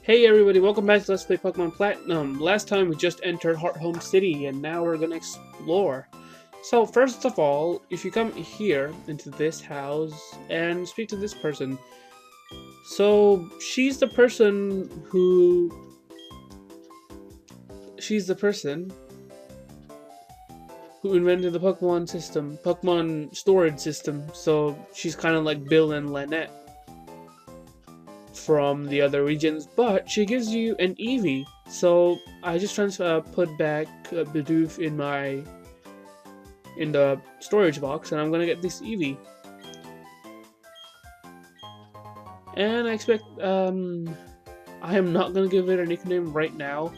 Hey everybody, welcome back to Let's Play Pokemon Platinum. Last time we just entered Hearthome City, and now we're gonna explore. So first of all, if you come here into this house and speak to this person, so she's the person who invented the Pokemon storage system. So she's kind of like Bill and Lynette from the other regions, but she gives you an Eevee. So I just put back Bidoof in the storage box, and I'm gonna get this Eevee. And I expect I am not gonna give it a nickname right now,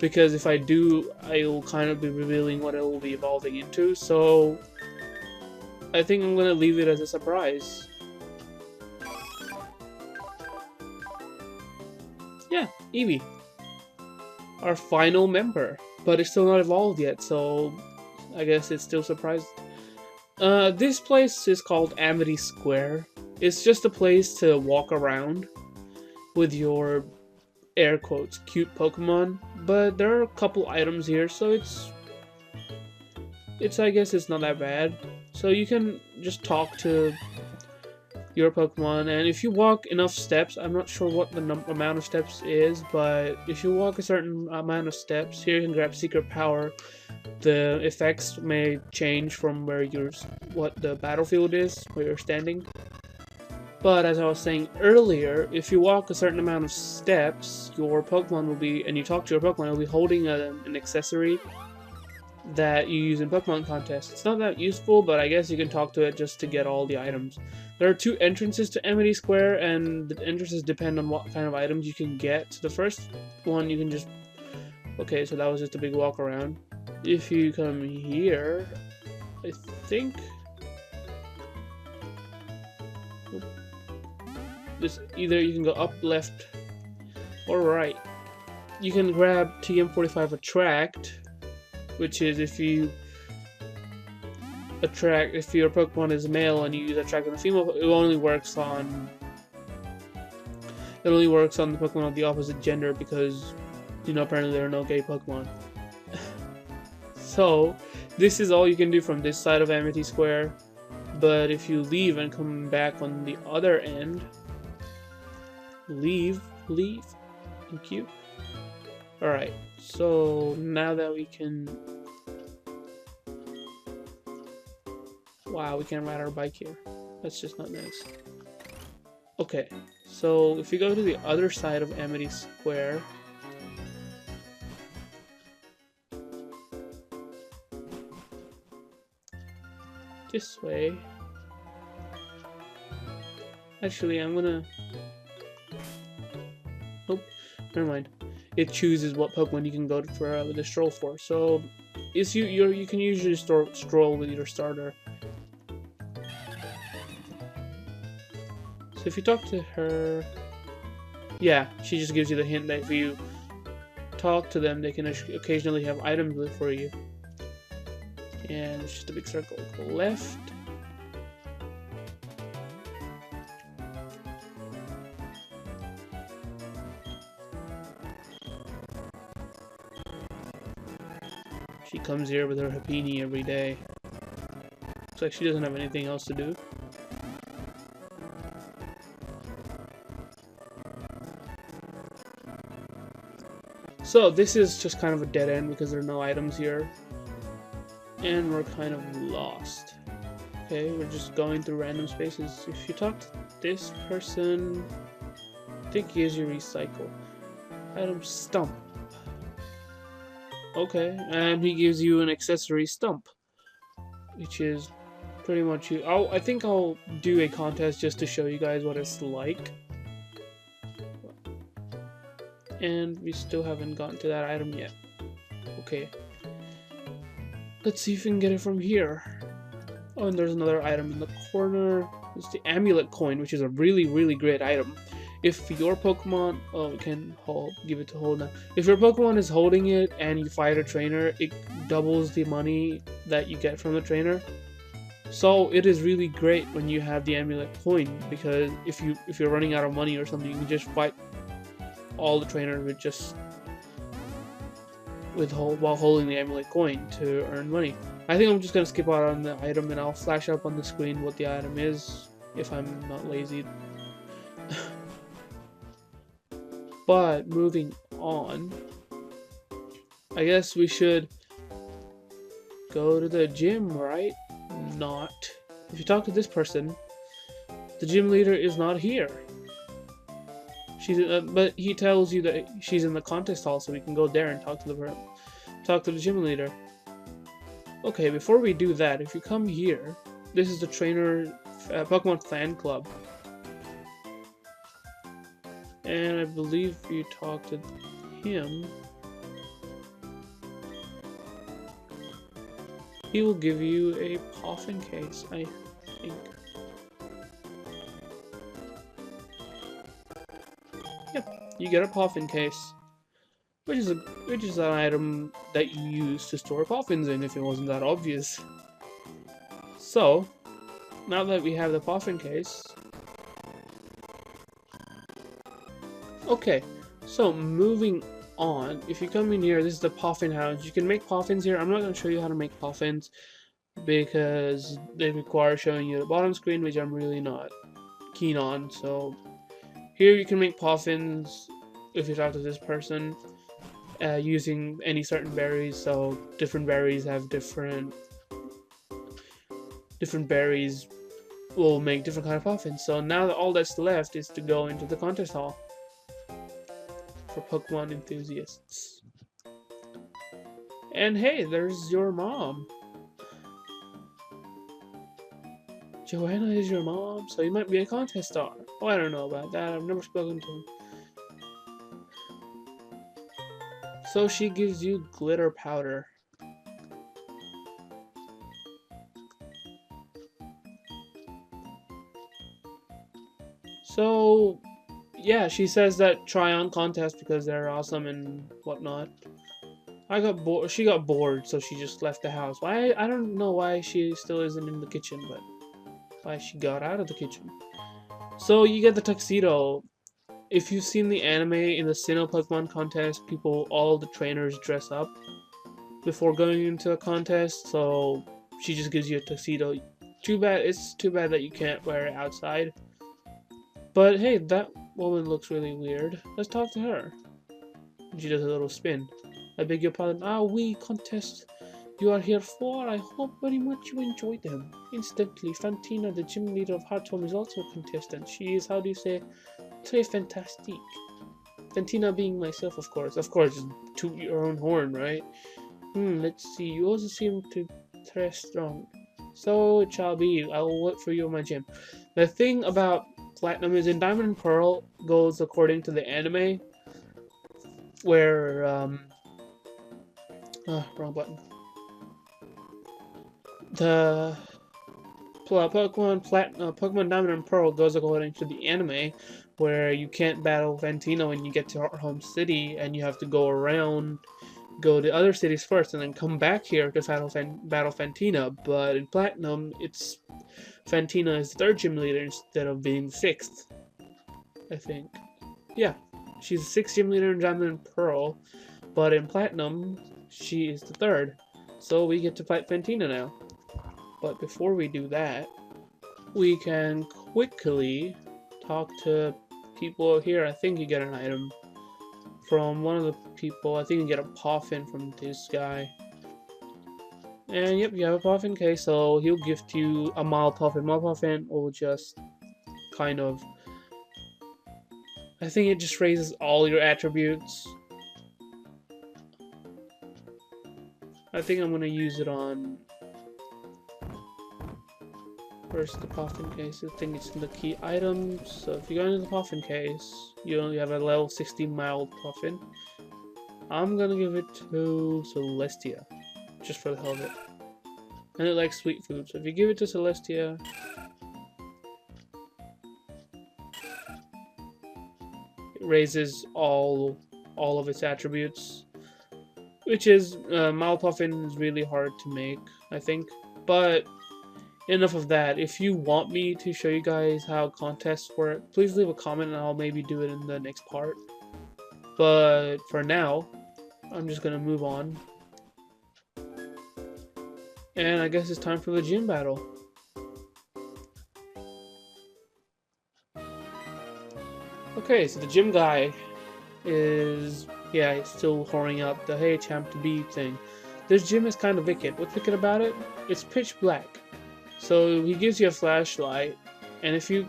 because if I do, I will kind of be revealing what it will be evolving into. So I think I'm gonna leave it as a surprise. Yeah, Eevee. Our final member. But it's still not evolved yet, so I guess it's still surprised. This place is called Amity Square. It's just a place to walk around with your, air quotes, cute Pokemon. But there are a couple items here, so I guess it's not that bad. So you can just talk to your Pokemon, and if you walk enough steps, I'm not sure what the amount of steps is, but if you walk a certain amount of steps, here you can grab Secret Power. The effects may change from what the battlefield is, where you're standing. But as I was saying earlier, if you walk a certain amount of steps, your Pokemon will be, and you talk to your Pokemon, it will be holding an accessory that you use in Pokemon contests. It's not that useful, but I guess you can talk to it just to get all the items. There are two entrances to Amity Square, and the entrances depend on what kind of items you can get. The first one you can just... Okay, so that was just a big walk around. If you come here, I think... either you can go up, left, or right. You can grab TM45 Attract, which is if your Pokemon is male and you use Attract on a female, it only works on the Pokemon of the opposite gender, because, you know, apparently there are no gay Pokemon. So this is all you can do from this side of Amity Square, but if you leave and come back on the other end, leave, thank you. Alright, so now that we can... Wow, we can ride our bike here. That's just not nice. Okay, so if you go to the other side of Amity Square... This way... Actually, I'm gonna... Nope, never mind. It chooses what Pokemon you can go for with the stroll for. So, you can usually stroll with your starter. So if you talk to her, yeah, she just gives you the hint that if you talk to them, they can occasionally have items for you. And it's just a big circle. Go left. She comes here with her Happini every day. Looks like she doesn't have anything else to do. So this is just kind of a dead end because there are no items here. And we're kind of lost. Okay, we're just going through random spaces. If you talk to this person, I think he gives you recycle. Item stump. Okay, and he gives you an accessory stump, which is pretty much you. I think I'll do a contest just to show you guys what it's like. And we still haven't gotten to that item yet. Okay. Let's see if we can get it from here. Oh, and there's another item in the corner. It's the amulet coin, which is a really, really great item. If your Pokemon... Oh, we can give it to hold now. If your Pokemon is holding it and you fight a trainer, it doubles the money that you get from the trainer. So it is really great when you have the amulet coin, because if you're running out of money or something, you can just fight all the trainers while holding the amulet coin to earn money. I think I'm just gonna skip out on the item and I'll flash up on the screen what the item is if I'm not lazy. But moving on, I guess we should go to the gym, right? Not. If you talk to this person, the gym leader is not here. But he tells you that she's in the contest hall, so we can go there and talk to the gym leader. Okay, before we do that, if you come here, this is the trainer Pokemon fan club, and I believe you talk to him. He will give you a Poffin case, I think. Yep, you get a Poffin case, which is an item that you use to store Poffins in, if it wasn't that obvious. So, now that we have the Poffin case, okay. So moving on, if you come in here, this is the Poffin house. You can make Poffins here. I'm not going to show you how to make Poffins because they require showing you the bottom screen, which I'm really not keen on. So here you can make Poffins if you talk to this person using any certain berries. So different berries have different berries will make different kind of Poffins. So now that all that's left is to go into the contest hall for Pokemon enthusiasts. And hey, there's your mom. Joanna is your mom, so you might be a contest star. Oh, I don't know about that. I've never spoken to him. So she gives you glitter powder. So yeah, she says that try on contests because they're awesome and whatnot. I got bored. She got bored, so she just left the house. Why? I don't know why she still isn't in the kitchen, but why she got out of the kitchen. So you get the tuxedo. If you've seen the anime in the Sinnoh Pokemon contest, all the trainers dress up before going into a contest. So she just gives you a tuxedo. It's too bad that you can't wear it outside. But hey, that woman looks really weird. Let's talk to her. She does a little spin. I beg your pardon. We contest you are here for. I hope very much you enjoy them. Incidentally, Fantina, the gym leader of Hearthome, is also a contestant. She is, how do you say, très fantastique. Fantina being myself, of course. Of course, toot your own horn, right? Let's see. You also seem to très strong. So it shall be. I will wait for you in my gym. The thing about Platinum is in Diamond and Pearl goes according to the anime, where wrong button. The Pokemon Diamond and Pearl goes according to the anime, where you can't battle Fantina when you get to Hearthome City, and you have to go to other cities first, and then come back here to battle Fantina. But in Platinum, it's Fantina is the third gym leader instead of being the sixth, I think. Yeah, she's the sixth gym leader in Diamond and Pearl, but in Platinum, she is the third. So we get to fight Fantina now. But before we do that, we can quickly talk to people here. I think you get an item from one of the people. I think you get a Poffin from this guy. And yep, you have a Poffin case, so he'll gift you a Mild Poffin. Mild Poffin will just kind of... I think it just raises all your attributes. I think I'm going to use it on... Where's the Poffin case? I think it's in the key items. So if you go into the Poffin case, you only have a level 60 Mild Poffin. I'm going to give it to Celestia, just for the hell of it. And it likes sweet food, so if you give it to Celestia, it raises all of its attributes, which is Mild Poffin is really hard to make, I think. But enough of that. If you want me to show you guys how contests work, please leave a comment and I'll maybe do it in the next part. But for now, I'm just gonna move on. And I guess it's time for the gym battle. Okay, so the gym guy is, yeah, he's still whoring up the hey champ to beat thing. This gym is kind of wicked. What's wicked about it? It's pitch black. So he gives you a flashlight, and if you,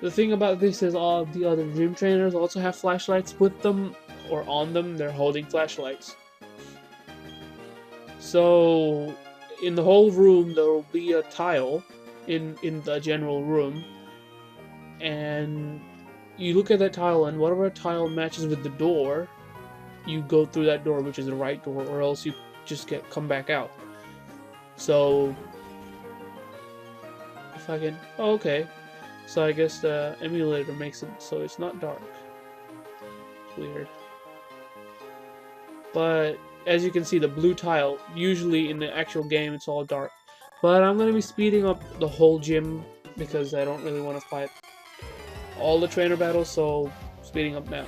the thing about this is all the other gym trainers also have flashlights with them, or on them, they're holding flashlights. So in the whole room there will be a tile in the general room, and you look at that tile, and whatever tile matches with the door, you go through that door, which is the right door, or else you just come back out. So if I can, oh, okay. So I guess the emulator makes it so it's not dark. It's weird. But as you can see, the blue tile, usually in the actual game it's all dark. But I'm going to be speeding up the whole gym because I don't really want to fight all the trainer battles, so speeding up now.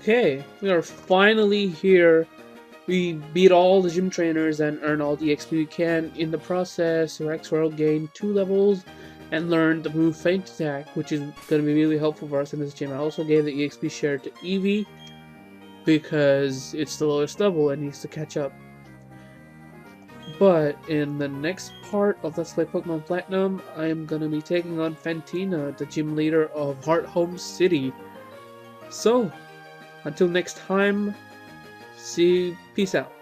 Okay, we are finally here. We beat all the gym trainers and earn all the XP we can. In the process, Rexwell gained 2 levels and learned the move Feint Attack, which is going to be really helpful for us in this gym. I also gave the EXP share to Eevee because it's the lowest level and needs to catch up. But in the next part of Let's Play Pokemon Platinum, I am going to be taking on Fantina, the gym leader of Hearthome City. So, until next time, peace out.